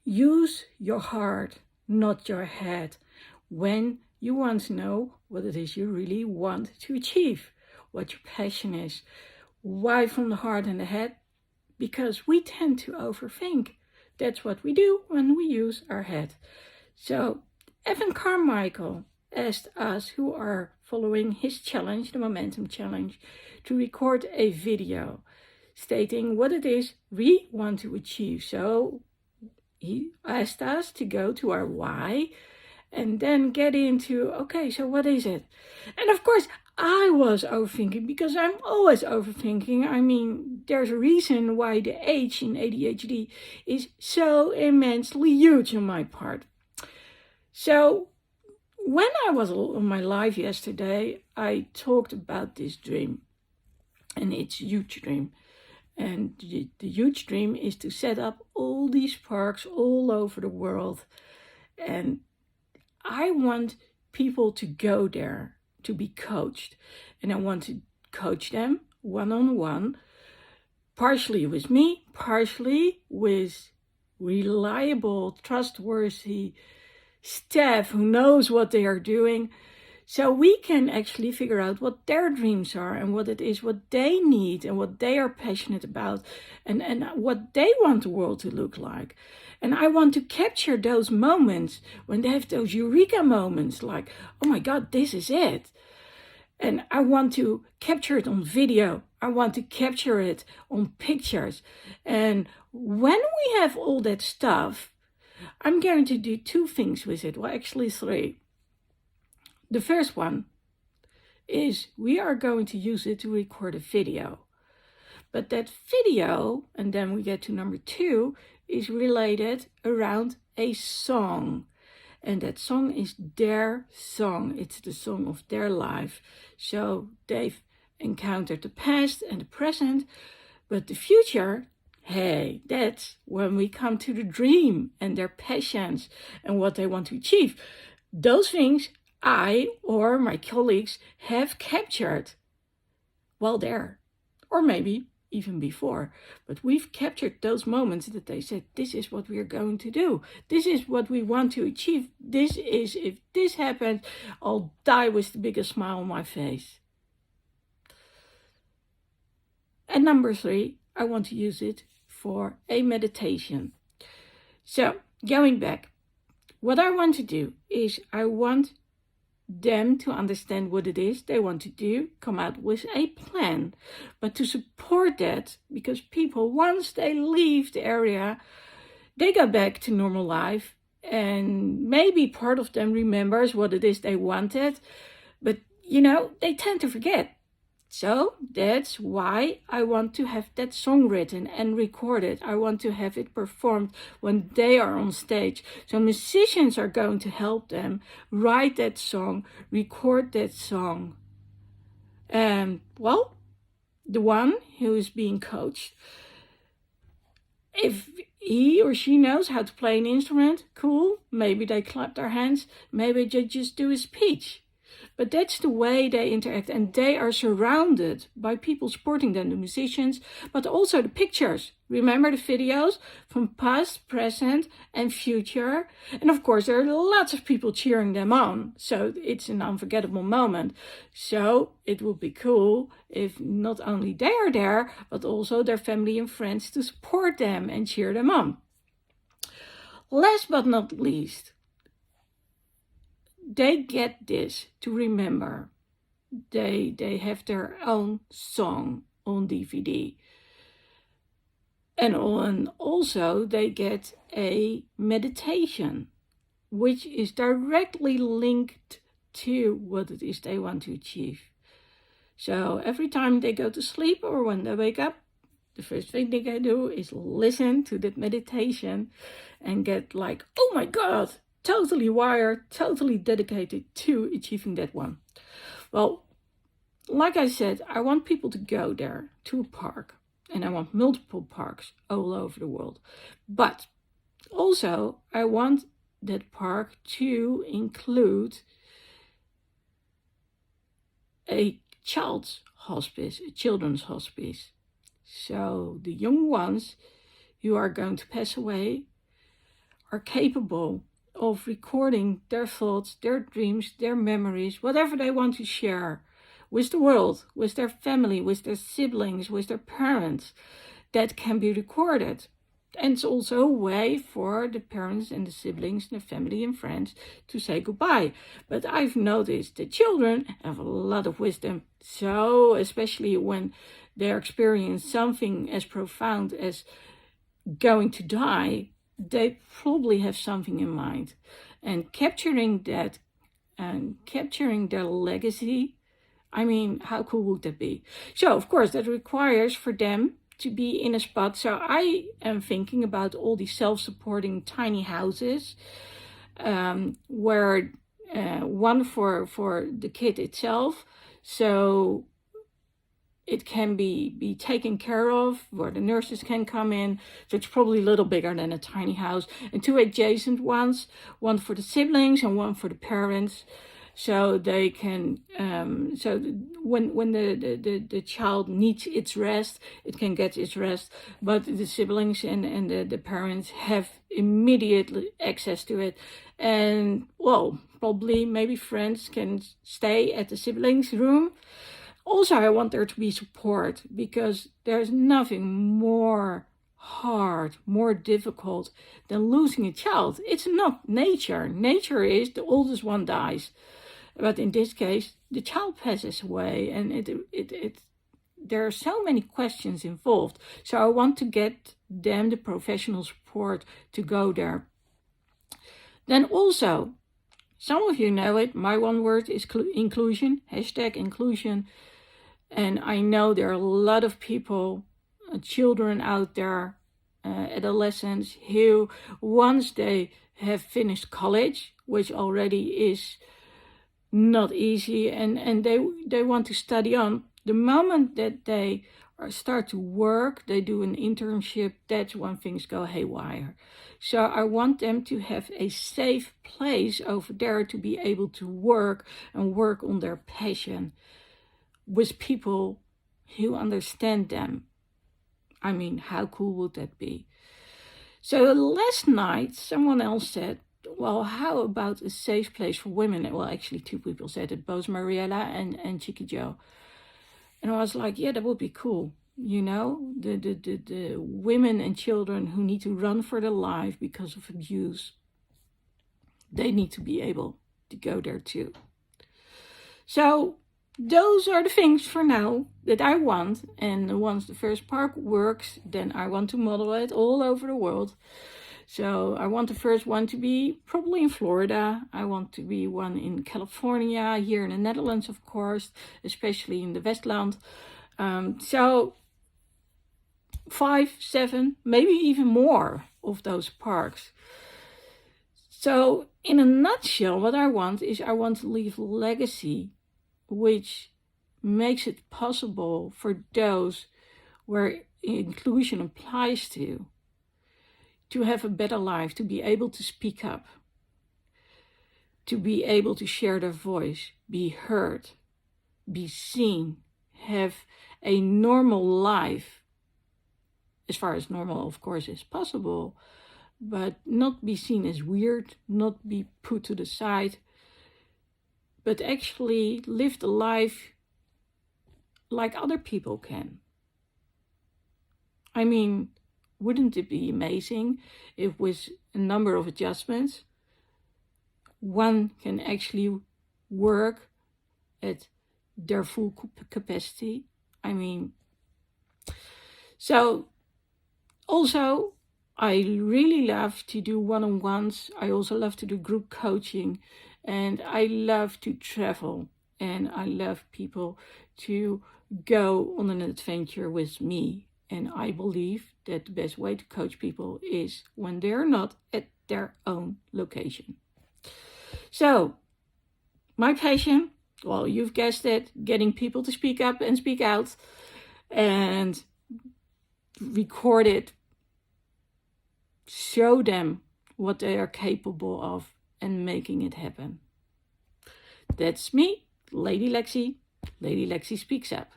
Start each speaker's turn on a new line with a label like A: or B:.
A: Use your heart, not your head, when you want to know what it is you really want to achieve, what your passion is. Why from the heart and the head? Because we tend to overthink. That's what we do when we use our head. So Evan Carmichael asked us who are following his challenge, the Momentum Challenge, to record a video stating what it is we want to achieve. So he asked us to go to our why and then get into, okay, so what is it? And of course, I was overthinking because I'm always overthinking. I mean, there's a reason why the H in ADHD is so immensely huge on my part. So when I was on my live yesterday, I talked about this dream, and it's a huge dream. And the huge dream is to set up all these parks all over the world. And I want people to go there to be coached. And I want to coach them one-on-one, partially with me, partially with reliable, trustworthy staff who knows what they are doing. So we can actually figure out what their dreams are and what it is, what they need and what they are passionate about and what they want the world to look like. And I want to capture those moments when they have those eureka moments like, oh my God, this is it. And I want to capture it on video. I want to capture it on pictures. And when we have all that stuff, I'm going to do two things with it. Well, actually three. The first one is we are going to use it to record a video. But that video, and then we get to number two, is related around a song. And that song is their song. It's the song of their life. So they've encountered the past and the present, but the future, hey, that's when we come to the dream and their passions and what they want to achieve. Those things I or my colleagues have captured while there, or maybe even before. But we've captured those moments that they said, this is what we are going to do. This is what we want to achieve. This is, if this happens, I'll die with the biggest smile on my face. And number three, I want to use it for a meditation. So going back, what I want to do is I want them to understand what it is they want to do, come out with a plan. But to support that, because people, once they leave the area, they go back to normal life, and maybe part of them remembers what it is they wanted, but they tend to forget. So that's why I want to have that song written and recorded. I want to have it performed when they are on stage. So musicians are going to help them write that song, record that song. And well, the one who is being coached, if he or she knows how to play an instrument, cool. Maybe they clap their hands. Maybe they just do a speech. But that's the way they interact, and they are surrounded by people supporting them, the musicians, but also the pictures. Remember the videos from past, present, and future? And of course, there are lots of people cheering them on, so it's an unforgettable moment. So it would be cool if not only they are there, but also their family and friends to support them and cheer them on. Last but not least, they get this to remember. They have their own song on DVD. And also they get a meditation, which is directly linked to what it is they want to achieve. So every time they go to sleep or when they wake up, the first thing they can do is listen to that meditation and get like, oh my God, totally wired, totally dedicated to achieving that one. Well, like I said, I want people to go there to a park, and I want multiple parks all over the world. But also, I want that park to include a children's hospice. So the young ones who are going to pass away are capable of recording their thoughts, their dreams, their memories, whatever they want to share with the world, with their family, with their siblings, with their parents, that can be recorded. And it's also a way for the parents and the siblings and the family and friends to say goodbye. But I've noticed that children have a lot of wisdom. So especially when they're experiencing something as profound as going to die, they probably have something in mind. And capturing that and capturing their legacy, I mean, how cool would that be? So, of course, that requires for them to be in a spot. So I am thinking about all these self-supporting tiny houses, where one for the kid itself, so it can be taken care of, where the nurses can come in. So it's probably a little bigger than a tiny house. And 2 adjacent ones, one for the siblings and one for the parents. So they can, so when the child needs its rest, it can get its rest. But the siblings and the parents have immediate access to it. And, well, probably maybe friends can stay at the siblings' room. Also, I want there to be support, because there's nothing more hard, more difficult than losing a child. It's not nature. Nature is the oldest one dies. But in this case, the child passes away, and there are so many questions involved. So I want to get them the professional support to go there. Then also, some of you know it, my one word is inclusion, #inclusion. And I know there are a lot of people, children out there, adolescents, who once they have finished college, which already is not easy, and they want to study on, the moment that they start to work, they do an internship, that's when things go haywire. So I want them to have a safe place over there to be able to work and work on their passion with people who understand them. I mean, how cool would that be? So last night, someone else said, well, how about a safe place for women? Well, actually 2 people said it, both Mariella and Chicky Joe. And I was like, yeah, that would be cool. You know, the women and children who need to run for their life because of abuse, they need to be able to go there too. So those are the things for now that I want. And once the first park works, then I want to model it all over the world. So I want the first one to be probably in Florida. I want to be one in California, here in the Netherlands, of course, especially in the Westland. So 5, 7, maybe even more of those parks. So in a nutshell, what I want is I want to leave a legacy which makes it possible for those where inclusion applies to have a better life, to be able to speak up, to be able to share their voice, be heard, be seen, have a normal life, as far as normal, of course, is possible, but not be seen as weird, not be put to the side, but actually live the life like other people can. I mean, wouldn't it be amazing if with a number of adjustments, one can actually work at their full capacity? I mean, so also, I really love to do one-on-ones. I also love to do group coaching, and I love to travel, and I love people to go on an adventure with me. And I believe that the best way to coach people is when they're not at their own location. So, my passion, well, you've guessed it, getting people to speak up and speak out and record it, show them what they are capable of and making it happen. That's me, Lady Lexi. Lady Lexi Speaks Up.